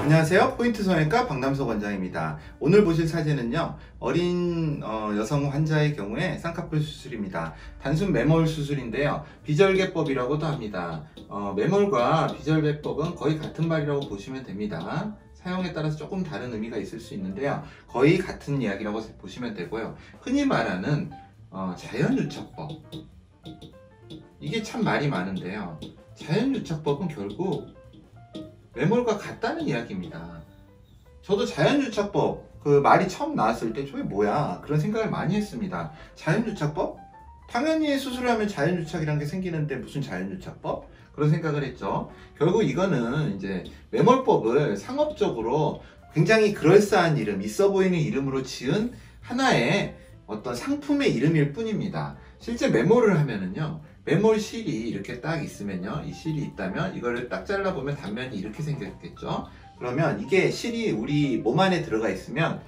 안녕하세요. 포인트 성형외과 박남석 원장입니다. 오늘 보실 사진은요, 어린 여성 환자의 경우에 쌍꺼풀 수술입니다. 단순 매몰 수술인데요, 비절개법이라고도 합니다. 매몰과 비절개법은 거의 같은 말이라고 보시면 됩니다. 사용에 따라서 조금 다른 의미가 있을 수 있는데요, 거의 같은 이야기라고 보시면 되고요. 흔히 말하는 자연유착법, 이게 참 말이 많은데요, 자연유착법은 결국 매몰과 같다는 이야기입니다. 저도 자연유착법 그 말이 처음 나왔을 때 저게 뭐야 그런 생각을 많이 했습니다. 자연유착법? 당연히 수술하면 자연유착이란 게 생기는데 무슨 자연유착법? 그런 생각을 했죠. 결국 이거는 이제 매몰법을 상업적으로 굉장히 그럴싸한 이름, 있어 보이는 이름으로 지은 하나의 어떤 상품의 이름일 뿐입니다. 실제 매몰을 하면은요, 매몰 실이 이렇게 딱 있으면요, 이 실이 있다면 이거를 딱 잘라보면 단면이 이렇게 생겼겠죠. 그러면 이게 실이 우리 몸 안에 들어가 있으면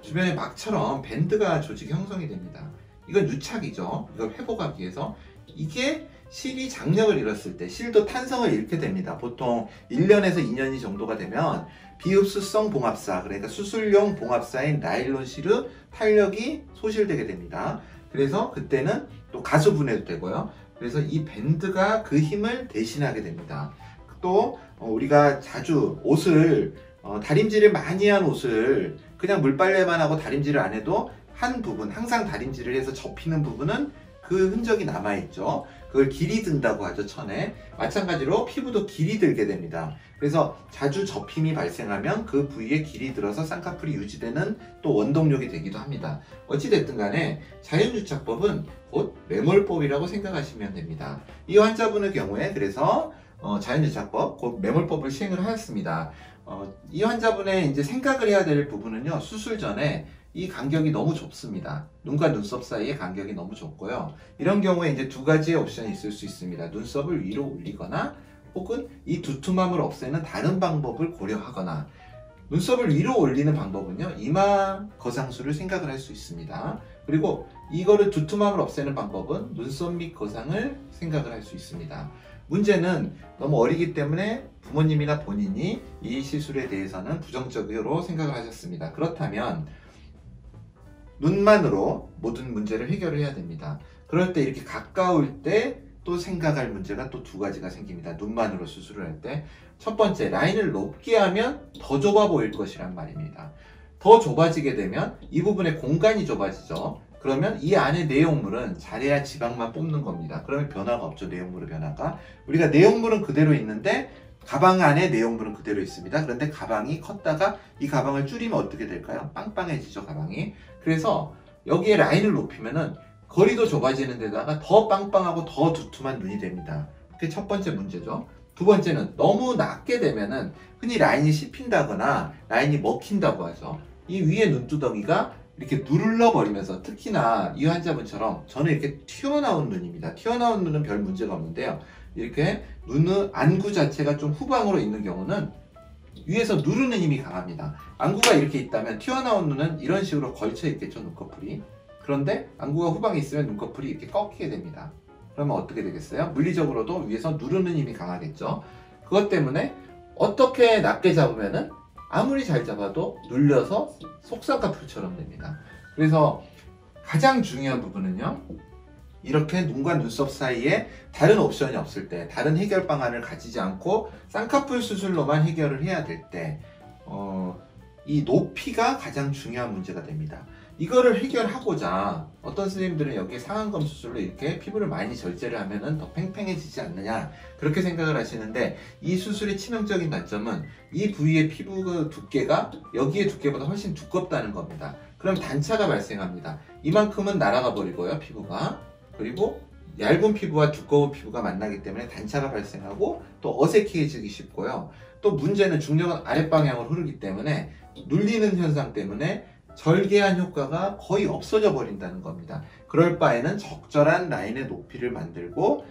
주변에 막처럼 밴드가 조직이 형성이 됩니다. 이건 유착이죠. 이걸 회복하기 위해서. 이게 실이 장력을 잃었을 때, 실도 탄성을 잃게 됩니다. 보통 1년에서 2년이 정도가 되면 비흡수성 봉합사, 그러니까 수술용 봉합사인 나일론 실의 탄력이 소실되게 됩니다. 그래서 그때는 또 가수분해도 되고요. 그래서 이 밴드가 그 힘을 대신하게 됩니다. 또 우리가 자주 옷을 다림질을 많이 한 옷을 그냥 물빨래만 하고 다림질을 안 해도 한 부분, 항상 다림질을 해서 접히는 부분은 그 흔적이 남아있죠. 그걸 길이 든다고 하죠, 천에. 마찬가지로 피부도 길이 들게 됩니다. 그래서 자주 접힘이 발생하면 그 부위에 길이 들어서 쌍꺼풀이 유지되는 또 원동력이 되기도 합니다. 어찌됐든 간에 자연유착법은 곧 매몰법이라고 생각하시면 됩니다. 이 환자분의 경우에 그래서 자연유착법, 곧 매몰법을 시행을 하였습니다. 이 환자분의 이제 생각을 해야 될 부분은요, 수술 전에 이 간격이 너무 좁습니다. 눈과 눈썹 사이의 간격이 너무 좁고요. 이런 경우에 이제 두 가지의 옵션이 있을 수 있습니다. 눈썹을 위로 올리거나 혹은 이 두툼함을 없애는 다른 방법을 고려하거나, 눈썹을 위로 올리는 방법은요, 이마 거상술을 생각을 할 수 있습니다. 그리고 이거를 두툼함을 없애는 방법은 눈썹 밑 거상을 생각을 할 수 있습니다. 문제는 너무 어리기 때문에 부모님이나 본인이 이 시술에 대해서는 부정적으로 생각을 하셨습니다. 그렇다면 눈만으로 모든 문제를 해결을 해야 됩니다. 그럴 때 이렇게 가까울 때 또 생각할 문제가 또 두 가지가 생깁니다. 눈만으로 수술을 할 때. 첫 번째, 라인을 높게 하면 더 좁아 보일 것이란 말입니다. 더 좁아지게 되면 이 부분에 공간이 좁아지죠. 그러면 이 안에 내용물은 잘해야 지방만 뽑는 겁니다. 그러면 변화가 없죠, 내용물의 변화가. 우리가 내용물은 그대로 있는데 가방 안에 내용물은 그대로 있습니다. 그런데 가방이 컸다가 이 가방을 줄이면 어떻게 될까요? 빵빵해지죠, 가방이. 그래서 여기에 라인을 높이면은 거리도 좁아지는 데다가 더 빵빵하고 더 두툼한 눈이 됩니다. 그게 첫 번째 문제죠. 두 번째는 너무 낮게 되면은 흔히 라인이 씹힌다거나 라인이 먹힌다고 하죠. 이 위에 눈두덩이가 이렇게 눌러버리면서, 특히나 이 환자분처럼 저는 이렇게 튀어나온 눈입니다. 튀어나온 눈은 별 문제가 없는데요, 이렇게 눈의 안구 자체가 좀 후방으로 있는 경우는 위에서 누르는 힘이 강합니다. 안구가 이렇게 있다면 튀어나온 눈은 이런 식으로 걸쳐 있겠죠, 눈꺼풀이. 그런데 안구가 후방에 있으면 눈꺼풀이 이렇게 꺾이게 됩니다. 그러면 어떻게 되겠어요? 물리적으로도 위에서 누르는 힘이 강하겠죠. 그것 때문에 어떻게 낮게 잡으면은 아무리 잘 잡아도 눌려서 속쌍꺼풀처럼 됩니다. 그래서 가장 중요한 부분은요, 이렇게 눈과 눈썹 사이에 다른 옵션이 없을 때, 다른 해결 방안을 가지지 않고 쌍꺼풀 수술로만 해결을 해야 될 때, 이 높이가 가장 중요한 문제가 됩니다. 이거를 해결하고자 어떤 선생님들은 여기에 상안검 수술로 이렇게 피부를 많이 절제를 하면은 더 팽팽해지지 않느냐, 그렇게 생각을 하시는데, 이 수술의 치명적인 단점은 이 부위의 피부 두께가 여기의 두께보다 훨씬 두껍다는 겁니다. 그럼 단차가 발생합니다. 이만큼은 날아가 버리고요, 피부가. 그리고 얇은 피부와 두꺼운 피부가 만나기 때문에 단차가 발생하고 또 어색해지기 쉽고요. 또 문제는 중력은 아랫방향으로 흐르기 때문에 눌리는 현상 때문에 절개한 효과가 거의 없어져 버린다는 겁니다. 그럴 바에는 적절한 라인의 높이를 만들고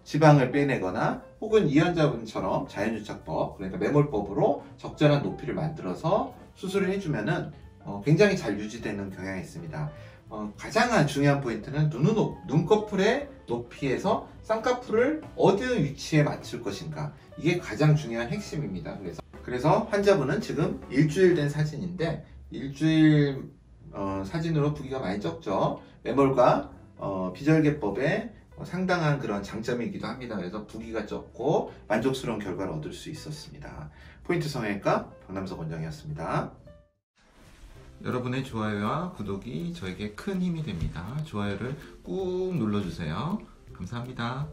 지방을 빼내거나, 혹은 이 환자분처럼 자연유착법, 그러니까 매몰법으로 적절한 높이를 만들어서 수술을 해주면은 굉장히 잘 유지되는 경향이 있습니다. 가장 중요한 포인트는 눈꺼풀의 높이에서 쌍꺼풀을 어느 위치에 맞출 것인가, 이게 가장 중요한 핵심입니다. 그래서 그래서 환자분은 지금 일주일 된 사진인데 일주일 사진으로 부기가 많이 적죠. 매몰과 비절개법에 상당한 그런 장점이기도 합니다. 그래서 부기가 적고 만족스러운 결과를 얻을 수 있었습니다. 포인트 성형외과 박남석 원장이었습니다. 여러분의 좋아요와 구독이 저에게 큰 힘이 됩니다. 좋아요를 꾹 눌러주세요. 감사합니다.